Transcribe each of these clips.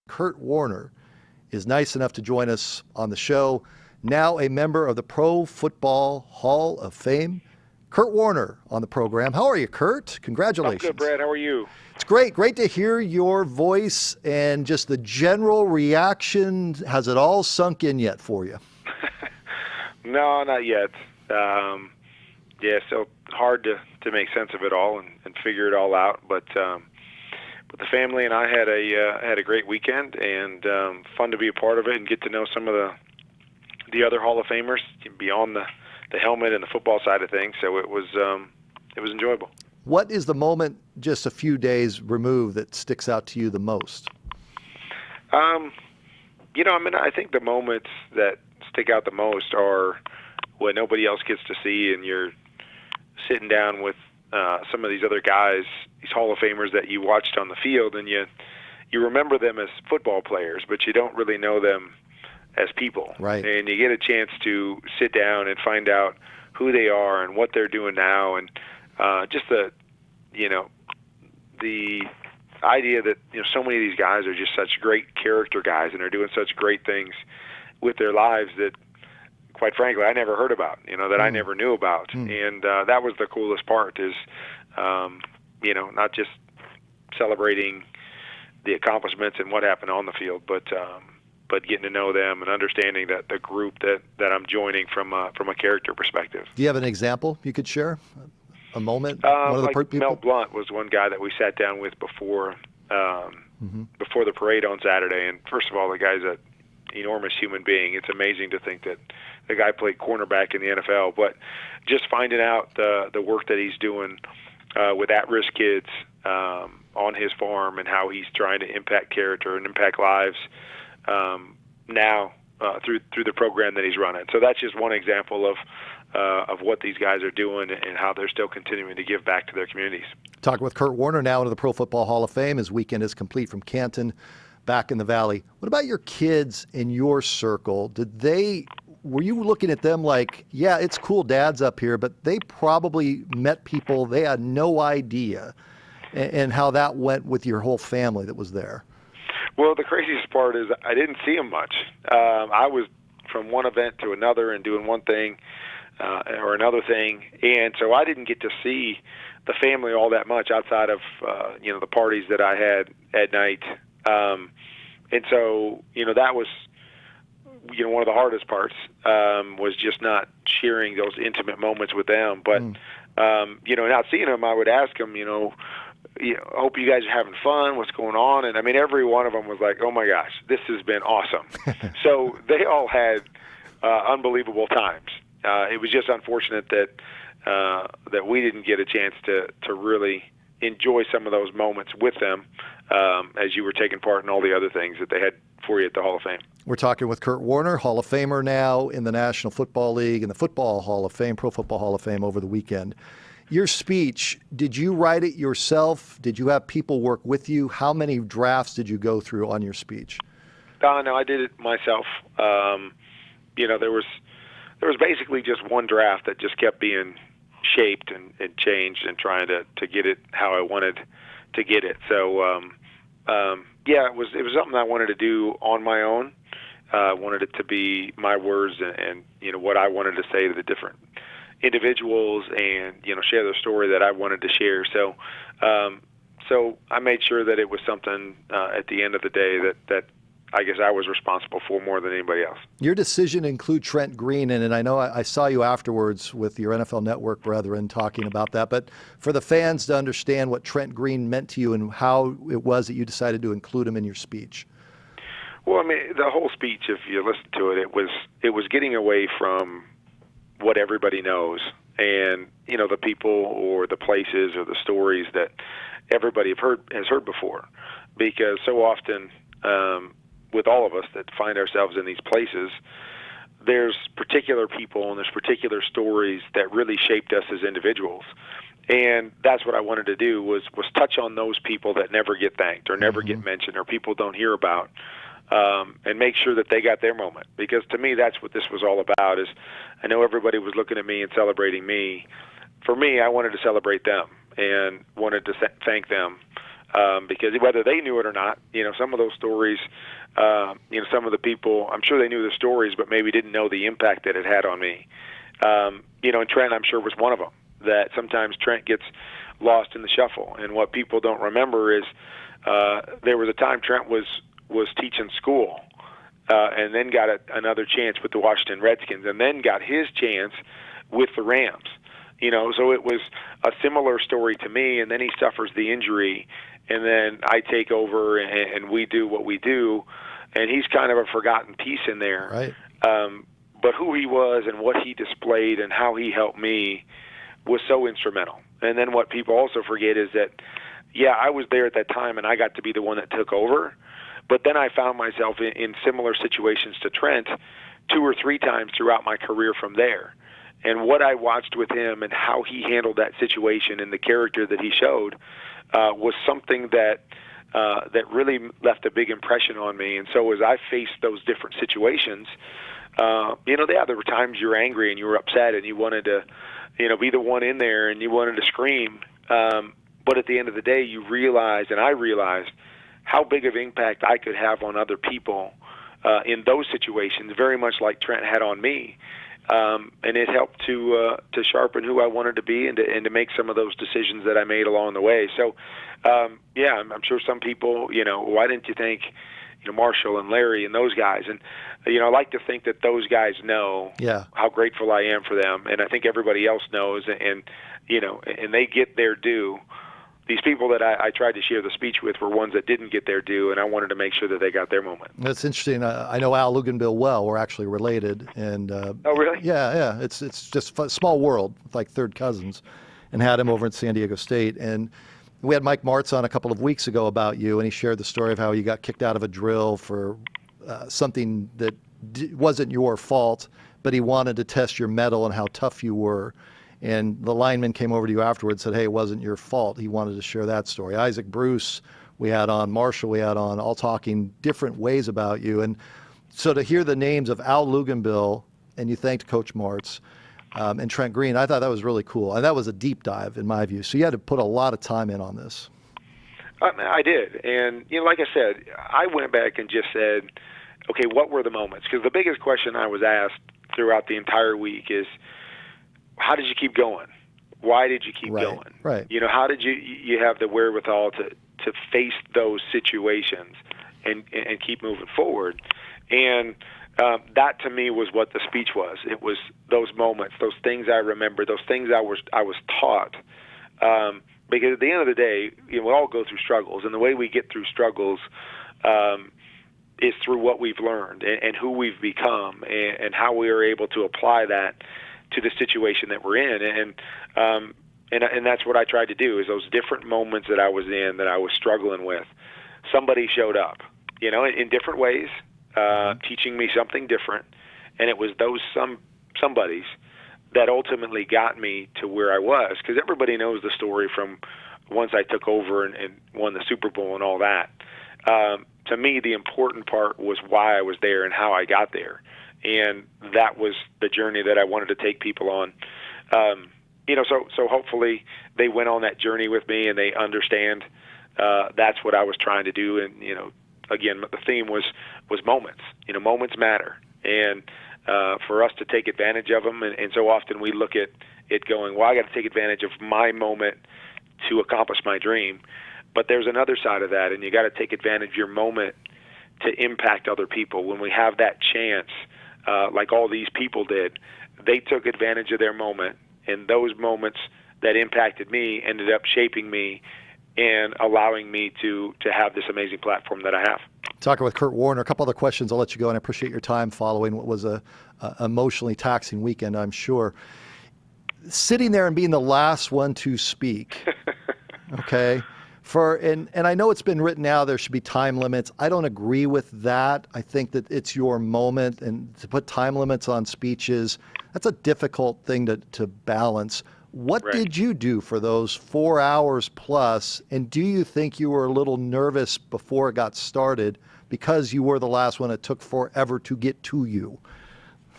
Kurt Warner is nice enough to join us on the show, now a member of the Pro Football Hall of Fame. Kurt Warner on the program. How are you, Kurt? Congratulations. I'm good, Brad. How are you? It's great. Great to hear your voice and just the general reaction. Has it all sunk in yet for you? No, not yet. So hard to make sense of it all and figure it all out. But the family and I had a great weekend and fun to be a part of it and get to know some of the other Hall of Famers beyond the helmet and the football side of things. So it was enjoyable. What is the moment just a few days removed that sticks out to you the most? I think the moments that stick out the most are when nobody else gets to see and you're sitting down with some of these other guys, these Hall of Famers that you watched on the field, and you remember them as football players, but you don't really know them as people. Right. And you get a chance to sit down and find out who they are and what they're doing now, and just the idea that so many of these guys are just such great character guys and are doing such great things with their lives that, quite frankly, I never heard about, that I never knew about. And that was the coolest part is, not just celebrating the accomplishments and what happened on the field, but getting to know them and understanding that the group that I'm joining from a character perspective. Do you have an example you could share? A moment? Mel Blount was one guy that we sat down with before the parade on Saturday. And first of all, the guy's an enormous human being. It's amazing to think that the guy played cornerback in the NFL. But just finding out the work that he's doing with at-risk kids on his farm and how he's trying to impact character and impact lives now through the program that he's running. So that's just one example of what these guys are doing and how they're still continuing to give back to their communities. Talking with Kurt Warner now into the Pro Football Hall of Fame. His weekend is complete from Canton back in the Valley. What about your kids in your circle? Were you looking at them like, yeah, it's cool dad's up here, but they probably met people they had no idea, and how that went with your whole family that was there? Well, the craziest part is I didn't see them much. I was from one event to another and doing one thing or another thing, and so I didn't get to see the family all that much outside of the parties that I had at night. And so that was one of the hardest parts was just not sharing those intimate moments with them. But not seeing them, I would ask them, hope you guys are having fun. What's going on? And I mean, every one of them was like, "Oh my gosh, this has been awesome." So they all had unbelievable times. It was just unfortunate that we didn't get a chance to really enjoy some of those moments with them as you were taking part in all the other things that they had for you at the Hall of Fame. We're talking with Kurt Warner, Hall of Famer now in the National Football League and the Football Hall of Fame, Pro Football Hall of Fame over the weekend. Your speech, did you write it yourself? Did you have people work with you? How many drafts did you go through on your speech? No, I did it myself. There was basically just one draft that just kept being shaped and changed and trying to get it how I wanted to get it. So, it was something I wanted to do on my own. I wanted it to be my words and what I wanted to say to the different individuals and share the story that I wanted to share. So I made sure that it was something at the end of the day that I guess I was responsible for more than anybody else. Your decision to include Trent Green in it, I know I saw you afterwards with your NFL Network brethren talking about that, but for the fans to understand what Trent Green meant to you and how it was that you decided to include him in your speech. Well, I mean, the whole speech, if you listen to it, it was getting away from what everybody knows and, the people or the places or the stories that everybody has heard before. Because so often, with all of us that find ourselves in these places, there's particular people and there's particular stories that really shaped us as individuals. And that's what I wanted to do was touch on those people that never get thanked or never get mentioned or people don't hear about, and make sure that they got their moment. Because to me, that's what this was all about. Is I know everybody was looking at me and celebrating me. For me, I wanted to celebrate them and wanted to thank them because whether they knew it or not, some of those stories, some of the people, I'm sure they knew the stories, but maybe didn't know the impact that it had on me. And Trent, I'm sure, was one of them. That sometimes Trent gets lost in the shuffle, and what people don't remember is there was a time Trent was teaching school, and then got another chance with the Washington Redskins, and then got his chance with the Rams. So it was a similar story to me, and then he suffers the injury, and then I take over, and we do what we do, and he's kind of a forgotten piece in there. Right. But who he was and what he displayed and how he helped me was so instrumental. And then what people also forget is that, I was there at that time, and I got to be the one that took over, but then I found myself in similar situations to Trent 2 or 3 times throughout my career from there. And what I watched with him and how he handled that situation and the character that he showed was something that really left a big impression on me. And so as I faced those different situations, there were times you were angry and you were upset and you wanted to, be the one in there and you wanted to scream. But at the end of the day, you realized, and I realized, how big of impact I could have on other people in those situations, very much like Trent had on me. And it helped to sharpen who I wanted to be and to make some of those decisions that I made along the way. So, I'm sure some people, why didn't you think, Marshall and Larry and those guys? And, I like to think that those guys know how grateful I am for them. And I think everybody else knows, and they get their due. These people that I tried to share the speech with were ones that didn't get their due, and I wanted to make sure that they got their moment. That's interesting. I know Al Luganbill well. We're actually related. And oh, really? Yeah. It's just a small world, like third cousins, and had him over at San Diego State. And we had Mike Martz on a couple of weeks ago about you, and he shared the story of how you got kicked out of a drill for something that wasn't your fault, but he wanted to test your mettle and how tough you were. And the lineman came over to you afterwards and said, hey, it wasn't your fault. He wanted to share that story. Isaac Bruce, we had on, Marshall, we had on, all talking different ways about you. And so to hear the names of Al Luganbill, and you thanked Coach Martz, and Trent Green, I thought that was really cool. And that was a deep dive in my view. So you had to put a lot of time in on this. I did. And, like I said, I went back and just said, okay, what were the moments? Because the biggest question I was asked throughout the entire week is, how did you keep going? Why did you keep going? Right. How did you have the wherewithal to face those situations and keep moving forward? And that to me was what the speech was. It was those moments, those things I remember, those things I was taught. Because at the end of the day, we all go through struggles, and the way we get through struggles is through what we've learned and who we've become and how we are able to apply that to the situation that we're in. And that's what I tried to do, is those different moments that I was in, that I was struggling with, somebody showed up, in different ways, teaching me something different. And it was those somebodies that ultimately got me to where I was, because everybody knows the story from once I took over and won the Super Bowl and all that. To me, the important part was why I was there and how I got there. And that was the journey that I wanted to take people on. So hopefully they went on that journey with me and they understand that's what I was trying to do. And, again, the theme was moments. Moments matter. And for us to take advantage of them, and so often we look at it going, well, I got to take advantage of my moment to accomplish my dream. But there's another side of that, and you got to take advantage of your moment to impact other people. When we have that chance, like all these people did, they took advantage of their moment, and those moments that impacted me ended up shaping me and allowing me to have this amazing platform that I have. Talking with Kurt Warner, a couple other questions. I'll let you go, and I appreciate your time following what was a emotionally taxing weekend, I'm sure. Sitting there and being the last one to speak, okay? And I know it's been written now there should be time limits. I don't agree with that. I think that it's your moment, and to put time limits on speeches, that's a difficult thing to balance. What did you do for those 4 hours plus, and do you think you were a little nervous before it got started because you were the last one? It took forever to get to you.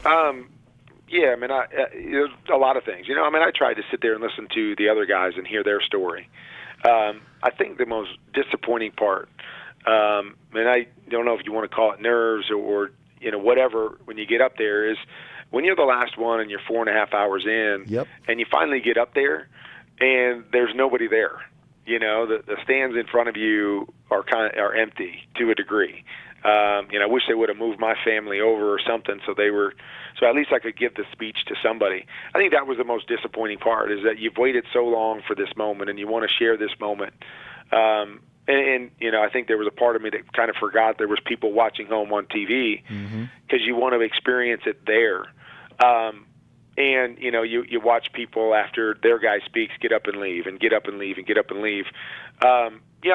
Yeah, there's a lot of things. I tried to sit there and listen to the other guys and hear their story. I think the most disappointing part, and I don't know if you want to call it nerves or whatever, when you get up there, is when you're the last one and you're 4.5 hours in, Yep. and you finally get up there, and there's nobody there. The stands in front of you are empty to a degree. I wish they would have moved my family over or something so at least I could give the speech to somebody. I think that was the most disappointing part, is that you've waited so long for this moment and you want to share this moment. I think there was a part of me that kind of forgot there was people watching home on TV because you want to experience it there. You watch people after their guy speaks get up and leave and get up and leave and get up and leave. I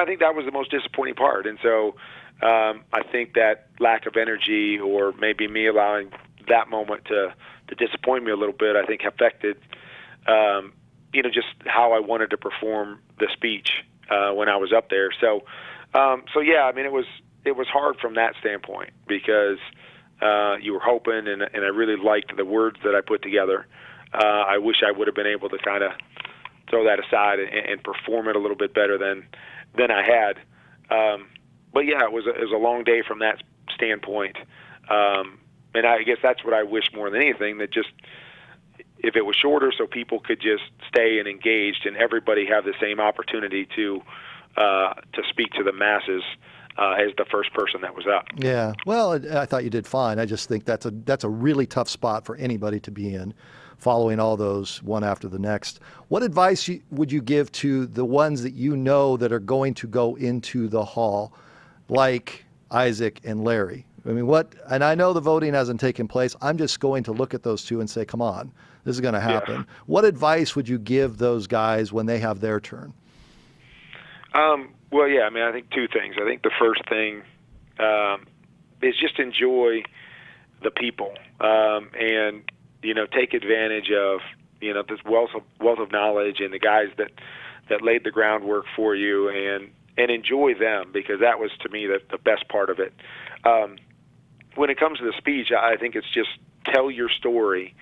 think that was the most disappointing part. And so I think that lack of energy, or maybe me allowing that moment to disappoint me a little bit, I think affected, just how I wanted to perform the speech when I was up there. So yeah, I mean, it was hard from that standpoint because you were hoping, and I really liked the words that I put together. I wish I would have been able to kind of throw that aside and perform it a little bit better than I had. But yeah, it was a long day from that standpoint. And I guess that's what I wish more than anything, that just if it was shorter so people could just stay and engaged and everybody have the same opportunity to speak to the masses as the first person that was up. Yeah. Well, I thought you did fine. I just think that's a really tough spot for anybody to be in, following all those one after the next. What advice would you give to the ones that that are going to go into the hall, like Isaac and Larry? I mean, and I know the voting hasn't taken place. I'm just going to look at those two and say, come on, this is going to happen. Yeah. What advice would you give those guys when they have their turn? Well, yeah, I mean, I think two things. I think the first thing is just enjoy the people and, take advantage of, this wealth of knowledge and the guys that laid the groundwork for you, and enjoy them, because that was, to me, the best part of it. When it comes to the speech, I think it's just tell your story.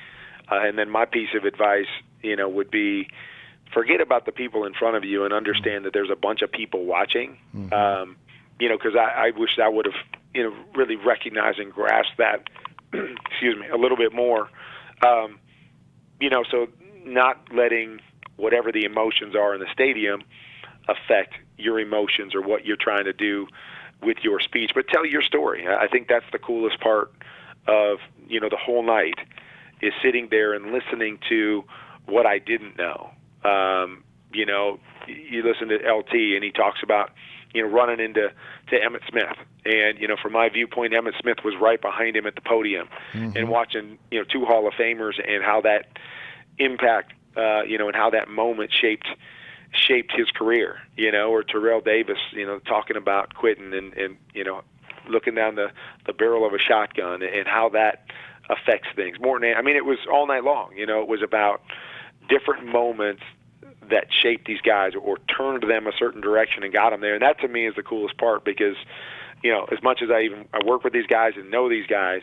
And then my piece of advice, would be forget about the people in front of you and understand that there's a bunch of people watching. Because I wish I would have, really recognized and grasped that, excuse me, a little bit more. So not letting whatever the emotions are in the stadium affect your emotions or what you're trying to do with your speech, but tell your story. I think that's the coolest part of, the whole night, is sitting there and listening to what I didn't know. You listen to LT and he talks about, running into Emmitt Smith. And, from my viewpoint, Emmitt Smith was right behind him at the podium and watching, two Hall of Famers and how that impact, and how that moment shaped his career, or Terrell Davis, talking about quitting and looking down the barrel of a shotgun and how that affects things. It was all night long. It was about different moments that shaped these guys or turned them a certain direction and got them there. And that, to me, is the coolest part, because, as much as I work with these guys and know these guys,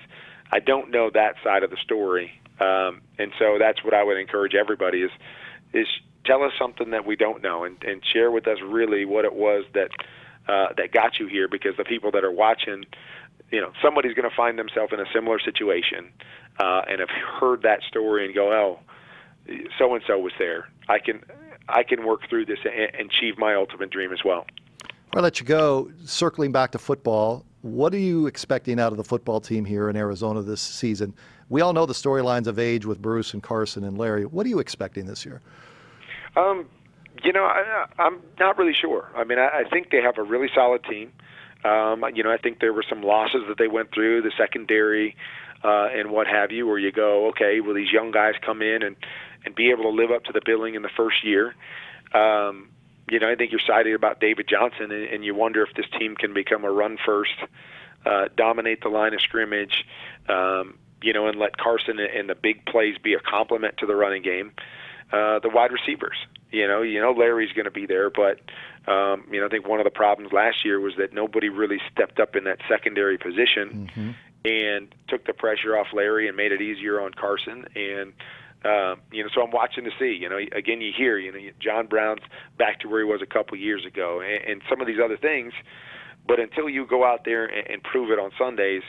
I don't know that side of the story. And so that's what I would encourage everybody is tell us something that we don't know, and share with us really what it was that got you here, because the people that are watching, somebody's going to find themselves in a similar situation and have heard that story and go, oh, so-and-so was there. I can work through this and achieve my ultimate dream as well. I'll let you go. Circling back to football, what are you expecting out of the football team here in Arizona this season? We all know the storylines of age with Bruce and Carson and Larry. What are you expecting this year? I'm not really sure. I think they have a really solid team. I think there were some losses that they went through, the secondary and what have you, where you go, okay, will these young guys come in and be able to live up to the billing in the first year? I think you're excited about David Johnson, and you wonder if this team can become a run-first, dominate the line of scrimmage, and let Carson and the big plays be a complement to the running game. The wide receivers, Larry's going to be there, but I think one of the problems last year was that nobody really stepped up in that secondary position and took the pressure off Larry and made it easier on Carson. And So I'm watching to see. Again, you hear, John Brown's back to where he was a couple years ago, and some of these other things. But until you go out there and prove it on Sundays,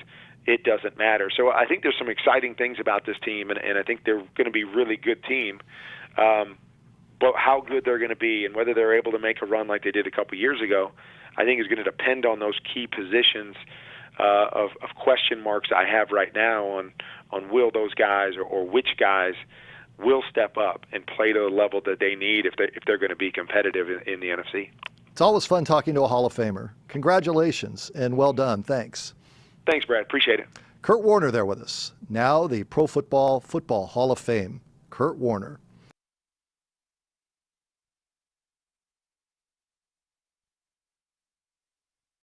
it doesn't matter. So I think there's some exciting things about this team, and I think they're going to be a really good team. But how good they're going to be and whether they're able to make a run like they did a couple years ago, I think is going to depend on those key positions of question marks I have right now on will those guys or which guys will step up and play to the level that they need if they're going to be competitive in the NFC. It's always fun talking to a Hall of Famer. Congratulations and well done. Thanks. Thanks, Brad. Appreciate it. Kurt Warner there with us. Now the Pro Football Hall of Fame. Kurt Warner.